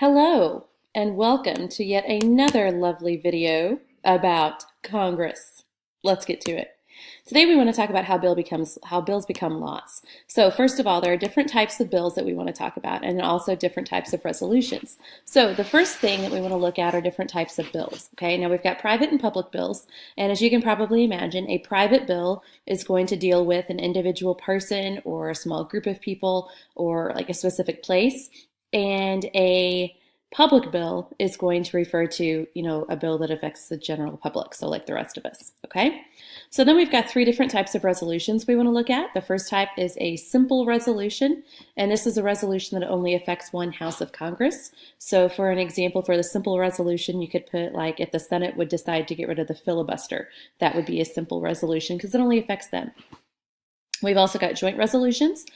Hello, and welcome to yet another lovely video about Congress. Let's get to it. Today we want to talk about how bills become laws. So first of all, there are different types of bills that we want to talk about, and also different types of resolutions. So the first thing that we want to look at are different types of bills. Okay, now we've got private and public bills, and as you can probably imagine, a private bill is going to deal with an individual person or a small group of people or like a specific place. And a public bill is going to refer to, a bill that affects the general public, so like the rest of us, okay? So then we've got three different types of resolutions we want to look at. The first type is a simple resolution, and this is a resolution that only affects one house of Congress. So for an example, for the simple resolution, you could put like if the Senate would decide to get rid of the filibuster, that would be a simple resolution because it only affects them. We've also got joint resolutions.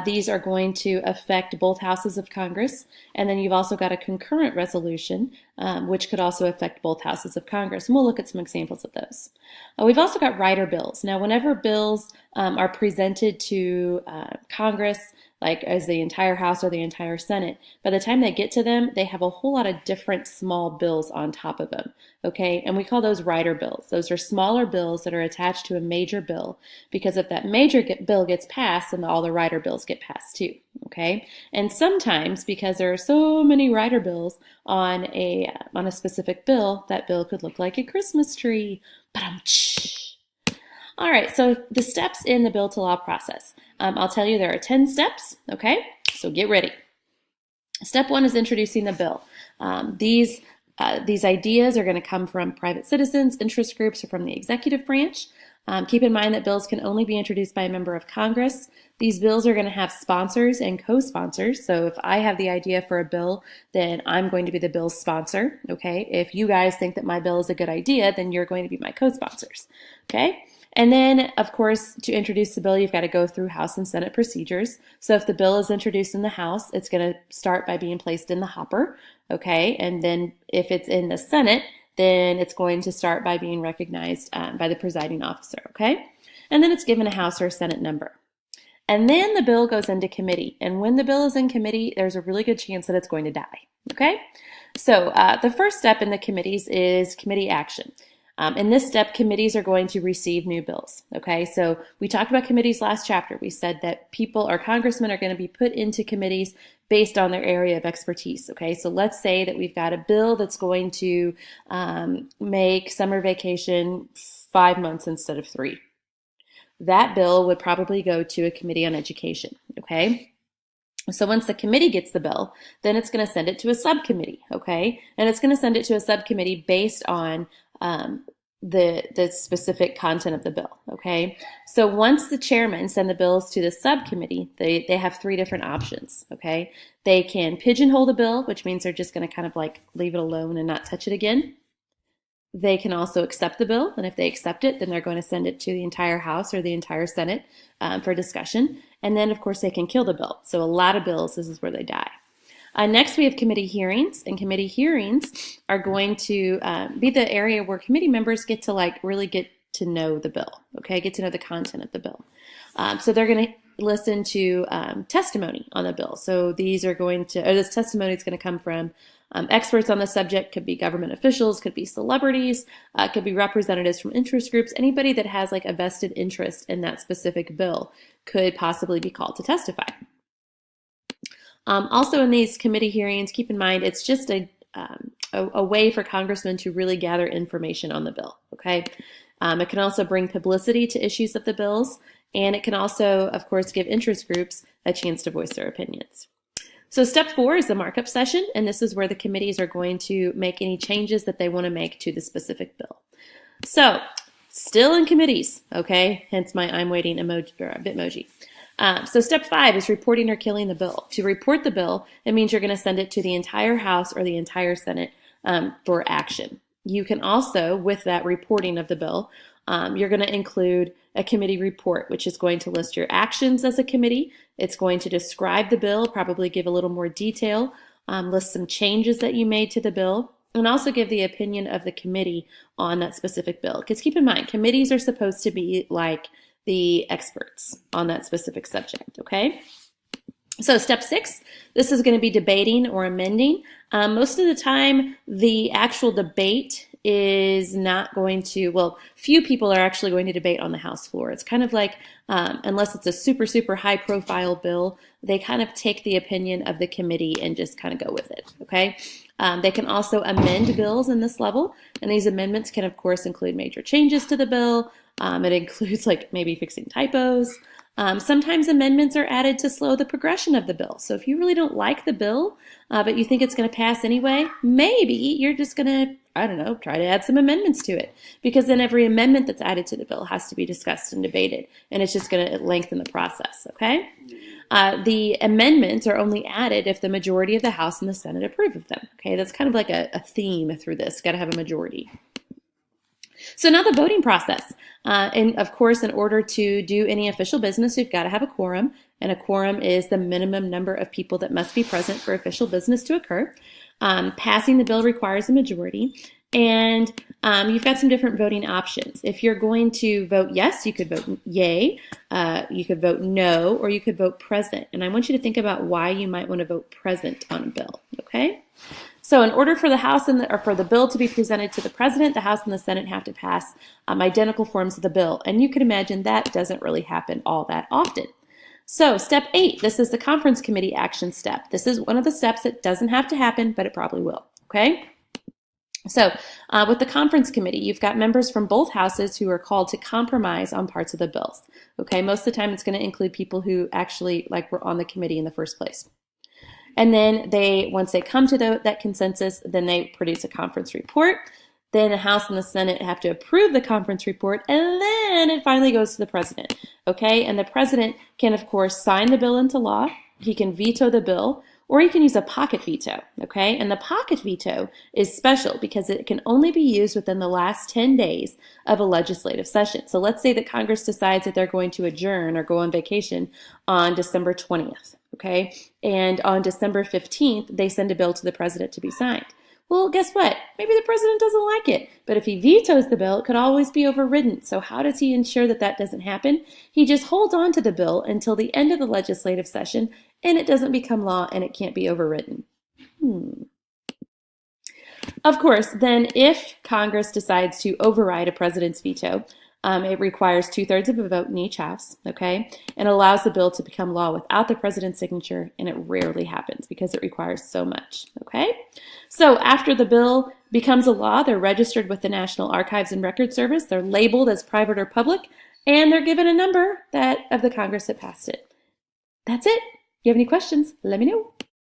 These are going to affect both houses of Congress. And then you've also got a concurrent resolution, which could also affect both houses of Congress. And we'll look at some examples of those. We've also got rider bills. Now, whenever bills are presented to Congress, like as the entire House or the entire Senate, by the time they get to them, they have a whole lot of different small bills on top of them, okay? And we call those rider bills. Those are smaller bills that are attached to a major bill, because if that major bill gets passed, then all the rider bills get passed too, okay? And sometimes, because there are so many rider bills on a specific bill, that bill could look like a Christmas tree. All right, so the steps in the bill to law process. I'll tell you there are 10 steps, okay? So get ready. Step one is introducing the bill. These ideas are going to come from private citizens, interest groups, or from the executive branch. Keep in mind that bills can only be introduced by a member of Congress. These bills are going to have sponsors and co-sponsors. So if I have the idea for a bill, then I'm going to be the bill's sponsor, okay? If you guys think that my bill is a good idea, then you're going to be my co-sponsors, okay? And then, of course, to introduce the bill, you've got to go through House and Senate procedures. So if the bill is introduced in the House, it's going to start by being placed in the hopper, okay? And then if it's in the Senate, then it's going to start by being recognized by the presiding officer, okay? And then it's given a House or a Senate number. And then the bill goes into committee. And when the bill is in committee, there's a really good chance that it's going to die, okay? So the first step in the committees is committee action. In this step, committees are going to receive new bills, okay? So we talked about committees last chapter. We said that people or congressmen are going to be put into committees based on their area of expertise, okay? So let's say that we've got a bill that's going to make summer vacation 5 months instead of 3. That bill would probably go to a committee on education, okay? So once the committee gets the bill, then it's going to send it to a subcommittee, okay? And it's going to send it to a subcommittee based on the specific content of the bill, okay? So once the chairmen send the bills to the subcommittee, they have 3 different options, okay? They can pigeonhole the bill, which means they're just going to kind of like leave it alone and not touch it again. They can also accept the bill, and if they accept it, then they're going to send it to the entire House or the entire Senate for discussion. And then, of course, they can kill the bill. So a lot of bills, this is where they die. Next, we have committee hearings, and committee hearings are going to be the area where committee members get to like really get to know the bill, okay, get to know the content of the bill. So they're going to listen to testimony on the bill. So these are going to, or this testimony is going to come from experts on the subject. Could be government officials, could be celebrities, could be representatives from interest groups. Anybody that has like a vested interest in that specific bill could possibly be called to testify. Also in these committee hearings, keep in mind it's just a way for congressmen to really gather information on the bill, okay? It can also bring publicity to issues of the bills, and it can also, of course, give interest groups a chance to voice their opinions. So step 4 is the markup session, and this is where the committees are going to make any changes that they want to make to the specific bill. So still in committees, okay? Hence my I'm waiting emoji or Bitmoji. So step 5 is reporting or killing the bill. To report the bill, it means you're going to send it to the entire House or the entire Senate for action. You can also, with that reporting of the bill, you're going to include a committee report, which is going to list your actions as a committee. It's going to describe the bill, probably give a little more detail, list some changes that you made to the bill, and also give the opinion of the committee on that specific bill. Because keep in mind, committees are supposed to be like the experts on that specific subject, okay? So step 6, this is going to be debating or amending. Most of the time, the actual debate is not going to, well, few people are actually going to debate on the House floor. It's kind of like, unless it's a super, super high profile bill, they kind of take the opinion of the committee and just kind of go with it, okay? They can also amend bills in this level, and these amendments can, of course, include major changes to the bill. It includes like maybe fixing typos. Sometimes amendments are added to slow the progression of the bill. So if you really don't like the bill, but you think it's going to pass anyway, maybe you're just going to, I don't know, try to add some amendments to it. Because then every amendment that's added to the bill has to be discussed and debated, and it's just going to lengthen the process, okay? The amendments are only added if the majority of the House and the Senate approve of them, okay? That's kind of like a theme through this, got to have a majority. So now the voting process. And of course, in order to do any official business, you've got to have a quorum. And a quorum is the minimum number of people that must be present for official business to occur. Passing the bill requires a majority. And you've got some different voting options. If you're going to vote yes, you could vote yay, you could vote no, or you could vote present. And I want you to think about why you might want to vote present on a bill, okay? So in order for the House or for the bill to be presented to the President, the House and the Senate have to pass identical forms of the bill. And you can imagine that doesn't really happen all that often. So step 8, this is the conference committee action step. This is one of the steps that doesn't have to happen, but it probably will, okay? So with the conference committee, you've got members from both houses who are called to compromise on parts of the bills, okay? Most of the time it's going to include people who actually were on the committee in the first place. And then once they come to that consensus, then they produce a conference report. Then the House and the Senate have to approve the conference report, and then it finally goes to the President, okay? And the President can, of course, sign the bill into law. He can veto the bill, or he can use a pocket veto, okay? And the pocket veto is special because it can only be used within the last 10 days of a legislative session. So let's say that Congress decides that they're going to adjourn or go on vacation on December 20th, okay? And on December 15th, they send a bill to the President to be signed. Well, guess what? Maybe the President doesn't like it, but if he vetoes the bill, it could always be overridden. So how does he ensure that that doesn't happen? He just holds on to the bill until the end of the legislative session, and it doesn't become law and it can't be overridden. Of course, then if Congress decides to override a president's veto, it requires 2/3 of a vote in each house, okay, and allows the bill to become law without the president's signature, and it rarely happens because it requires so much, okay? So after the bill becomes a law, they're registered with the National Archives and Records Service, they're labeled as private or public, and they're given a number of the Congress that passed it. That's it. If you have any questions, let me know.